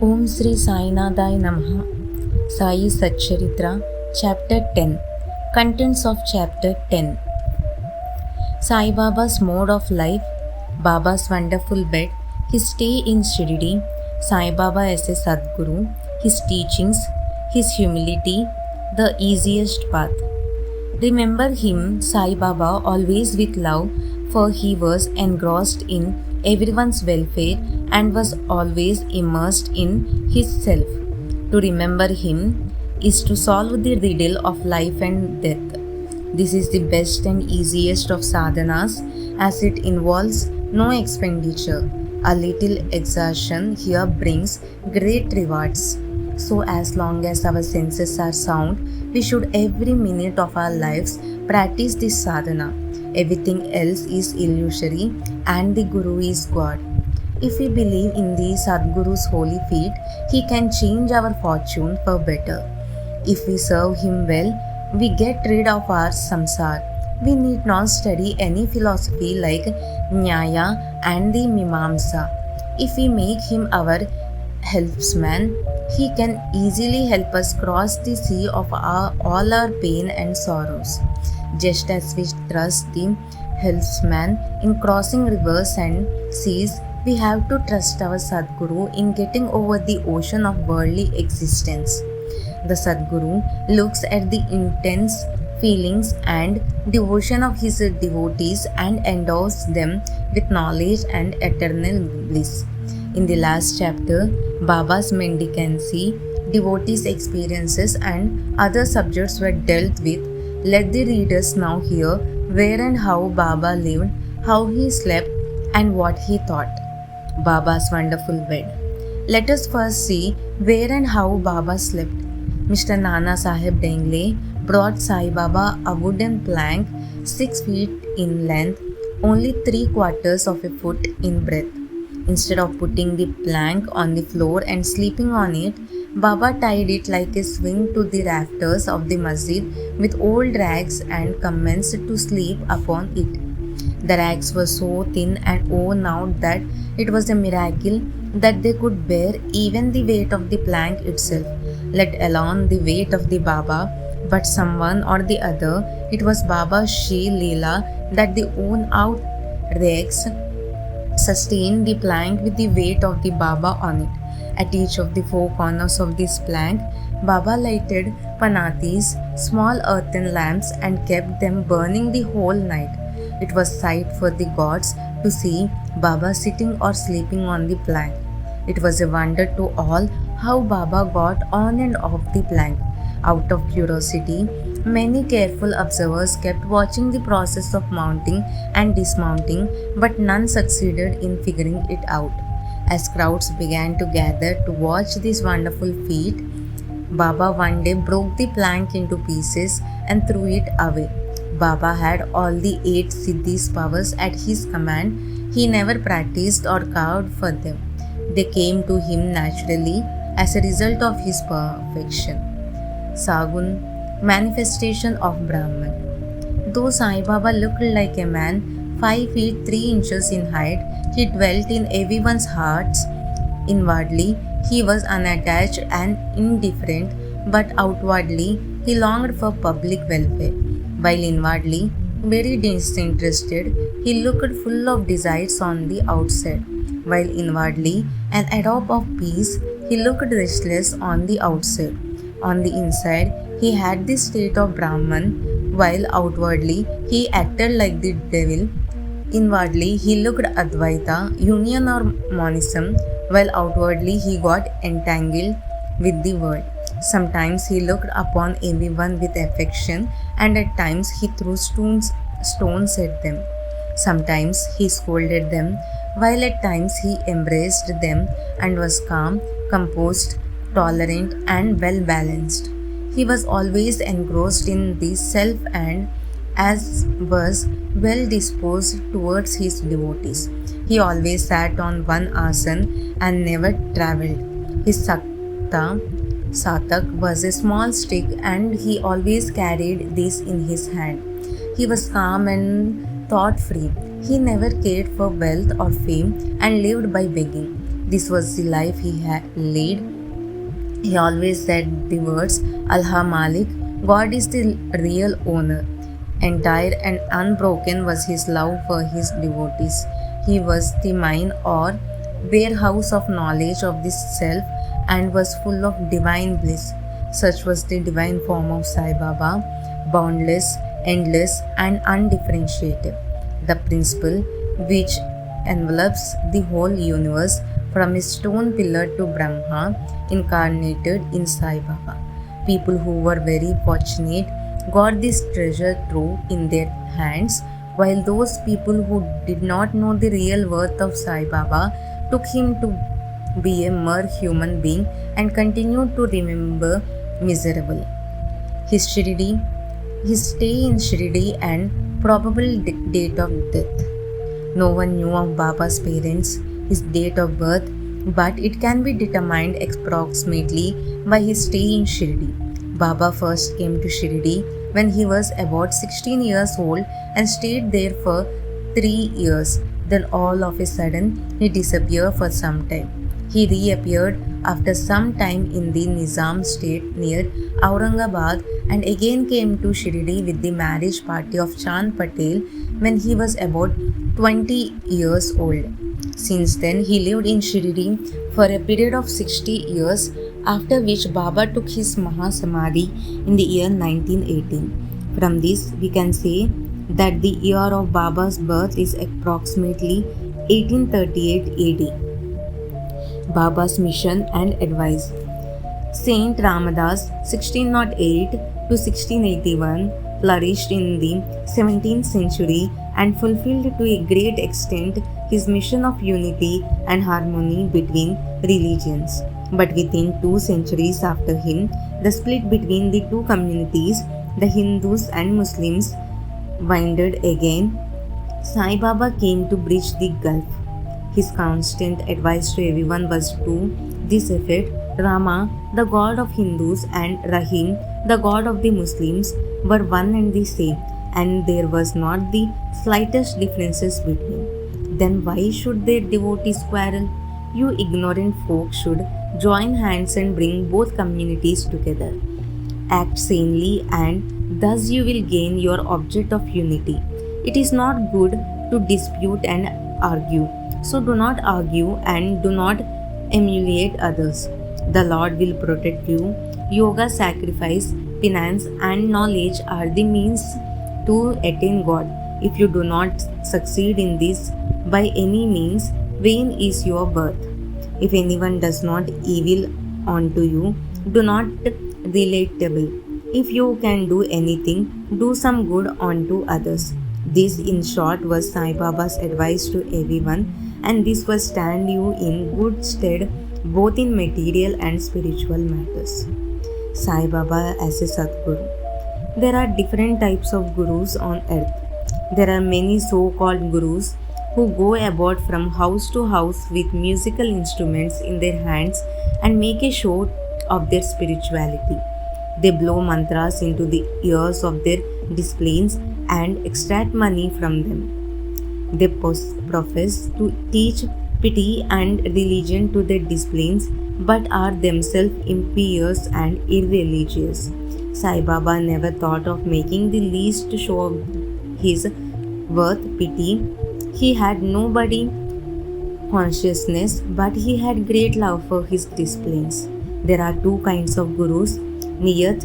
Om Sri Sainadaya Namaha. Sai Satcharitra, Chapter 10. Contents of Chapter 10. Sai Baba's mode of life, Baba's wonderful bed, his stay in Shirdi, Sai Baba as a Sadguru, his teachings, his humility, the easiest path. Remember him, Sai Baba, always with love, for he was engrossed in everyone's welfare and was always immersed in his self. To remember him is to solve the riddle of life and death. This is the best and easiest of sadhanas as it involves no expenditure. A little exertion here brings great rewards. So, as long as our senses are sound, we should every minute of our lives practice this sadhana. Everything else is illusory and the Guru is God. If we believe in the Sadguru's holy feet, he can change our fortune for better. If we serve him well, we get rid of our samsara. We need not study any philosophy like Nyaya and the Mimamsa. If we make him our helpsman, he can easily help us cross the sea of all our pain and sorrows. Just as we trust the helpsman in crossing rivers and seas, we have to trust our Sadguru in getting over the ocean of worldly existence. The Sadguru looks at the intense feelings and devotion of his devotees and endows them with knowledge and eternal bliss. In the last chapter, Baba's mendicancy, devotees' experiences, and other subjects were dealt with. Let the readers now hear where and how Baba lived, how he slept, and what he thought. Baba's wonderful bed. Let us first see where and how Baba slept. Mr. Nana Sahib Dengle brought Sai Baba a wooden plank 6 feet in length, only 3/4 of a foot in breadth. Instead of putting the plank on the floor and sleeping on it, Baba tied it like a swing to the rafters of the masjid with old rags and commenced to sleep upon it. The rags were so thin and worn out that it was a miracle that they could bear even the weight of the plank itself, let alone the weight of the Baba. But someone or the other, it was Baba's Shri Leela that the worn out rags sustained the plank with the weight of the Baba on it. At each of the 4 corners of this plank, Baba lighted panatis, small earthen lamps, and kept them burning the whole night. It was sight for the gods to see Baba sitting or sleeping on the plank. It was a wonder to all how Baba got on and off the plank. Out of curiosity, many careful observers kept watching the process of mounting and dismounting, but none succeeded in figuring it out. As crowds began to gather to watch this wonderful feat, Baba one day broke the plank into pieces and threw it away. Baba had all the 8 Siddhis powers at his command. He never practiced or carved for them. They came to him naturally as a result of his perfection. Sagun, manifestation of Brahman. Though Sai Baba looked like a man 5 feet 3 inches in height, he dwelt in everyone's hearts. Inwardly, he was unattached and indifferent, but outwardly, he longed for public welfare. While inwardly, very disinterested, he looked full of desires on the outside. While inwardly, an adobe of peace, he looked restless on the outside. On the inside, he had the state of Brahman, while outwardly, he acted like the devil. Inwardly, he looked Advaita, union or monism, while outwardly he got entangled with the world. Sometimes he looked upon everyone with affection, and at times he threw stones at them. Sometimes he scolded them, while at times he embraced them and was calm, composed, tolerant, and well balanced. He was always engrossed in the self and as was well disposed towards his devotees. He always sat on one asan and never travelled. His satak was a small stick and he always carried this in his hand. He was calm and thought free. He never cared for wealth or fame and lived by begging. This was the life he had led. He always said the words Allah Malik, God is the real owner. Entire and unbroken was his love for his devotees. He was the mine or warehouse of knowledge of the self and was full of divine bliss. Such was the divine form of Sai Baba, boundless, endless, and undifferentiated. The principle which envelops the whole universe from a stone pillar to Brahma incarnated in Sai Baba. People who were very fortunate got this treasure trove in their hands, while those people who did not know the real worth of Sai Baba took him to be a mere human being and continued to remember miserable. His Shirdi, his stay in Shirdi and probable date of death. No one knew of Baba's parents, his date of birth, but it can be determined approximately by his stay in Shirdi. Baba first came to Shirdi when he was about 16 years old and stayed there for 3 years. Then all of a sudden he disappeared for some time. He reappeared after some time in the Nizam state near Aurangabad and again came to Shirdi with the marriage party of Chand Patel when he was about 20 years old. Since then, he lived in Shirdi for a period of 60 years, after which Baba took his Mahasamadhi in the year 1918. From this, we can say that the year of Baba's birth is approximately 1838 AD. Baba's mission and advice. Saint Ramadas 1608 to 1681 flourished in the 17th century and fulfilled to a great extent his mission of unity and harmony between religions. But within 2 centuries after him, the split between the two communities, the Hindus and Muslims, winded again. Sai Baba came to bridge the gulf. His constant advice to everyone was to this effect: Rama, the god of Hindus, and Rahim, the god of the Muslims, were one and the same, and there was not the slightest differences between. Then why should their devotees quarrel? You ignorant folk should join hands and bring both communities together. Act sanely, and thus you will gain your object of unity. It is not good to dispute and argue. So do not argue and do not emulate others. The Lord will protect you. Yoga, sacrifice, penance, and knowledge are the means to attain God. If you do not succeed in this by any means, vain is your birth. If anyone does not evil unto you, do not relatable. If you can do anything, do some good unto others. This, in short, was Sai Baba's advice to everyone, and this will stand you in good stead both in material and spiritual matters. Sai Baba as a Sadguru. There are different types of gurus on earth. There are many so-called gurus who go about from house to house with musical instruments in their hands and make a show of their spirituality. They blow mantras into the ears of their disciples and extract money from them. They profess to teach pity and religion to their disciples but are themselves impious and irreligious. Sai Baba never thought of making the least show of his worth pity. He had nobody consciousness, but he had great love for his disciplines. There are two kinds of gurus: Niyat,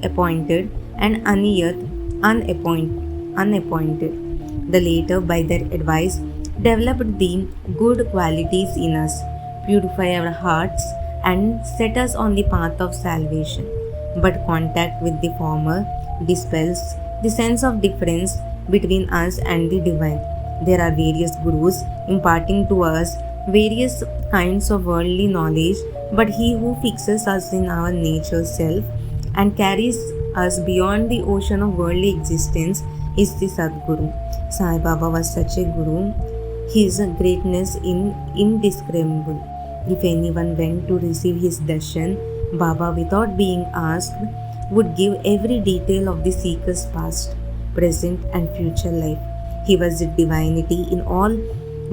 appointed, and Aniyat, unappointed. The latter, by their advice, developed the good qualities in us, purify our hearts, and set us on the path of salvation. But contact with the former dispels the sense of difference between us and the divine. There are various gurus imparting to us various kinds of worldly knowledge, but he who fixes us in our nature self and carries us beyond the ocean of worldly existence is the Sadguru. Sai Baba was such a guru. His greatness is indescribable. If anyone went to receive his darshan, Baba, without being asked, would give every detail of the seeker's past, present, and future life. He was the divinity in all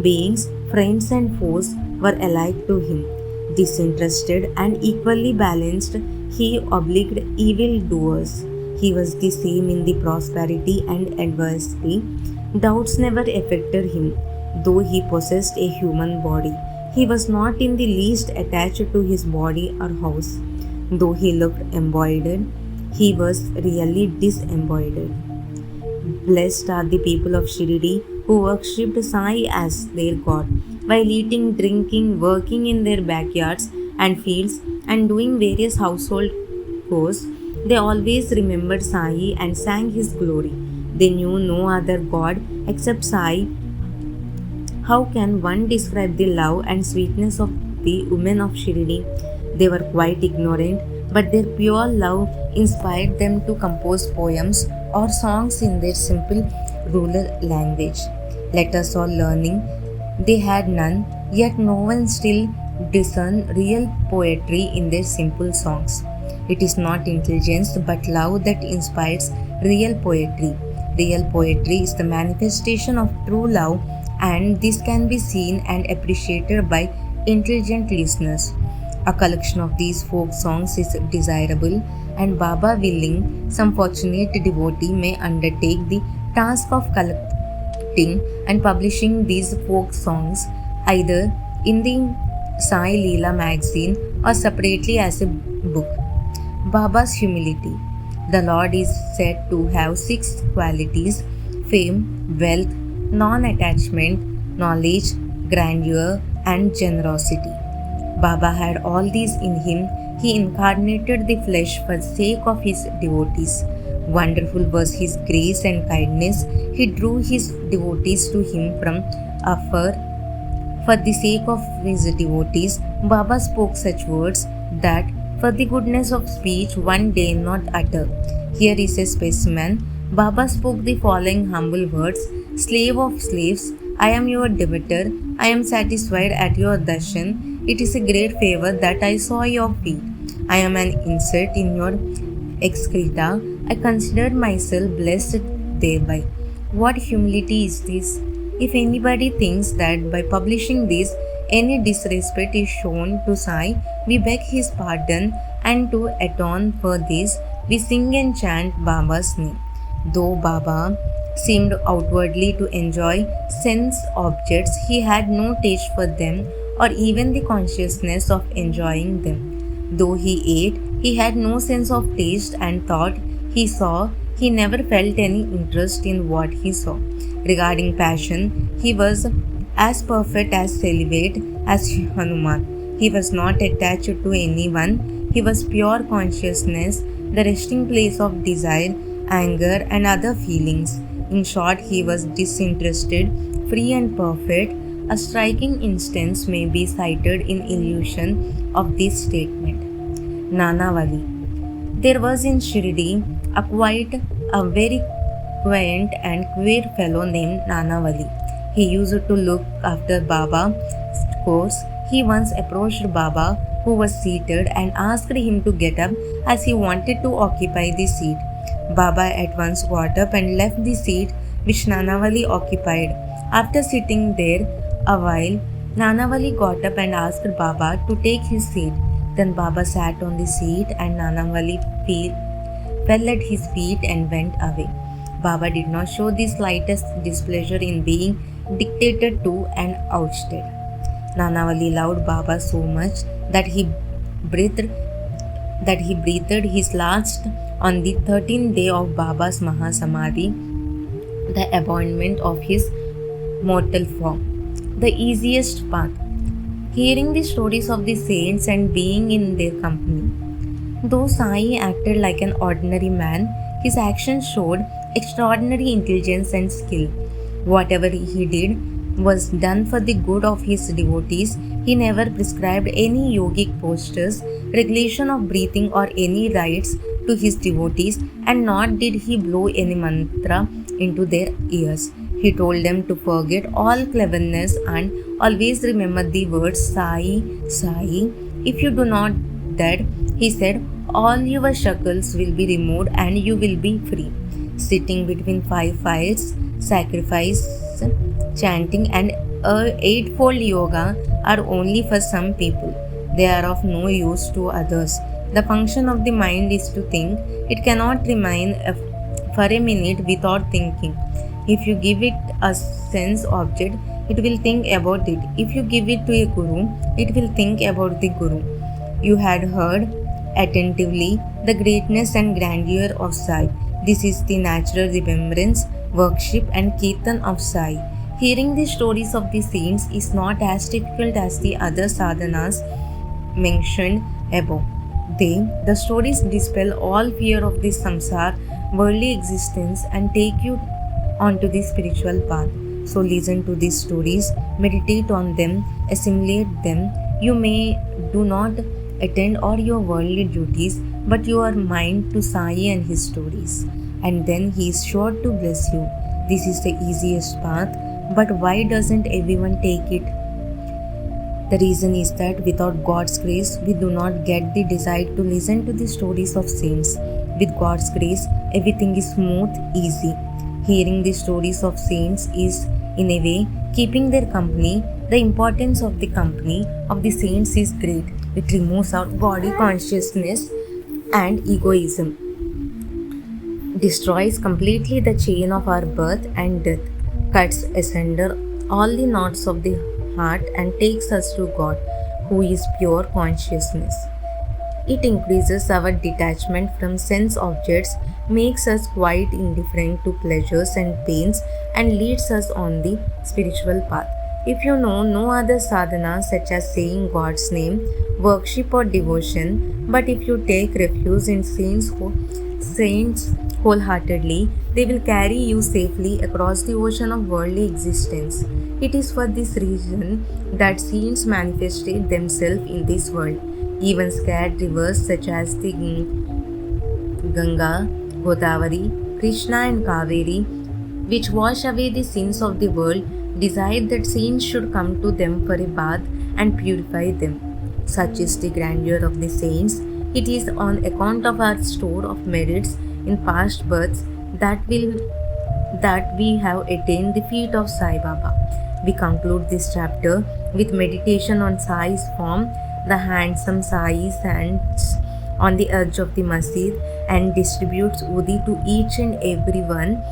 beings, friends and foes, were alike to him. Disinterested and equally balanced, he obliged evildoers. He was the same in the prosperity and adversity. Doubts never affected him, though he possessed a human body. He was not in the least attached to his body or house. Though he looked embodied, he was really disembodied. Blessed are the people of Shirdi who worshipped Sai as their god, while eating, drinking, working in their backyards and fields, and doing various household chores. They always remembered Sai and sang his glory. They knew no other god except Sai. How can one describe the love and sweetness of the women of Shirdi? They were quite ignorant, but their pure love inspired them to compose poems or songs in their simple rural language. Let us all learning. They had none, yet no one still discern real poetry in their simple songs. It is not intelligence but love that inspires real poetry. Real poetry is the manifestation of true love, and this can be seen and appreciated by intelligent listeners. A collection of these folk songs is desirable, and Baba willing, some fortunate devotee may undertake the task of collecting and publishing these folk songs either in the Sai Leela magazine or separately as a book. Baba's humility. The Lord is said to have 6 qualities: fame, wealth, non-attachment, knowledge, grandeur, and generosity. Baba had all these in him. He incarnated the flesh for the sake of his devotees. Wonderful was his grace and kindness. He drew his devotees to him from afar. For the sake of his devotees, Baba spoke such words that for the goodness of speech one dare not utter. Here is a specimen. Baba spoke the following humble words: Slave of slaves, I am your debtor. I am satisfied at your darshan. It is a great favor that I saw your feet. I am an insect in your excreta. I considered myself blessed thereby. What humility is this? If anybody thinks that by publishing this any disrespect is shown to Sai, we beg his pardon, and to atone for this, we sing and chant Baba's name. Though Baba seemed outwardly to enjoy sense objects, he had no taste for them or even the consciousness of enjoying them. Though he ate, he had no sense of taste and thought he saw. He never felt any interest in what he saw. Regarding passion, he was as perfect as celibate as Hanuman. He was not attached to anyone. He was pure consciousness, the resting place of desire, anger, and other feelings. In short, he was disinterested, free, and perfect. A striking instance may be cited in illusion of this statement. Nanavali. There was in Shirdi a very quaint and queer fellow named Nanavali. He used to look after Baba's course. He once approached Baba, who was seated, and asked him to get up as he wanted to occupy the seat. Baba at once got up and left the seat which Nanavali occupied. After sitting there a while, Nanavali got up and asked Baba to take his seat. Then Baba sat on the seat and Nanavali fell at his feet and went away. Baba did not show the slightest displeasure in being dictated to and ousted. Nanavali loved Baba so much that he breathed his last on the 13th day of Baba's Mahasamadhi, the appointment of his mortal form. The easiest path. Hearing the stories of the saints and being in their company. Though Sai acted like an ordinary man, his actions showed extraordinary intelligence and skill. Whatever he did was done for the good of his devotees. He never prescribed any yogic postures, regulation of breathing, or any rites to his devotees, and nor did he blow any mantra into their ears. He told them to forget all cleverness and always remember the word Sai, Sai. If you do not that, he said, all your shackles will be removed and you will be free. Sitting between 5 fires, sacrifice, chanting, and eightfold yoga are only for some people. They are of no use to others. The function of the mind is to think. It cannot remain for a minute without thinking. If you give it a sense object, it will think about it. If you give it to a guru, it will think about the guru. You had heard attentively the greatness and grandeur of Sai. This is the natural remembrance, worship, and kirtan of Sai. Hearing the stories of the saints is not as difficult as the other sadhanas mentioned above. The stories dispel all fear of this samsara, worldly existence, and take you onto the spiritual path. So listen to these stories, meditate on them, assimilate them. You may do not attend all your worldly duties, but your mind to Sai and his stories, and then he is sure to bless you. This is the easiest path, but why doesn't everyone take it? The reason is that without God's grace, we do not get the desire to listen to the stories of saints. With God's grace, everything is smooth, easy. Hearing the stories of saints is, in a way, keeping their company. The importance of the company of the saints is great. It removes our body consciousness and egoism, destroys completely the chain of our birth and death, cuts asunder all the knots of the heart, and takes us to God, who is pure consciousness. It increases our detachment from sense objects, makes us quite indifferent to pleasures and pains, and leads us on the spiritual path. If you know no other sadhana such as saying God's name, worship or devotion, but if you take refuge in saints wholeheartedly, they will carry you safely across the ocean of worldly existence. It is for this reason that saints manifested themselves in this world. Even scared rivers such as the Ganga, Godavari, Krishna and Kaveri, which wash away the sins of the world, desire that saints should come to them for a bath and purify them. Such is the grandeur of the saints. It is on account of our store of merits in past births that we have attained the feet of Sai Baba. We conclude this chapter with meditation on Sai's form. The handsome Sai stands on the edge of the masjid and distributes udi to each and every one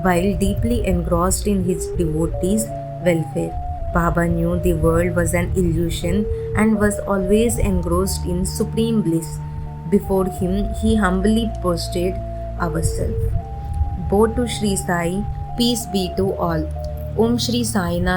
while deeply engrossed in his devotees' welfare. Baba knew the world was an illusion and was always engrossed in supreme bliss. Before him, he humbly prostrated ourselves. Bow to Sri Sai, peace be to all. Om Shri Sai Nath.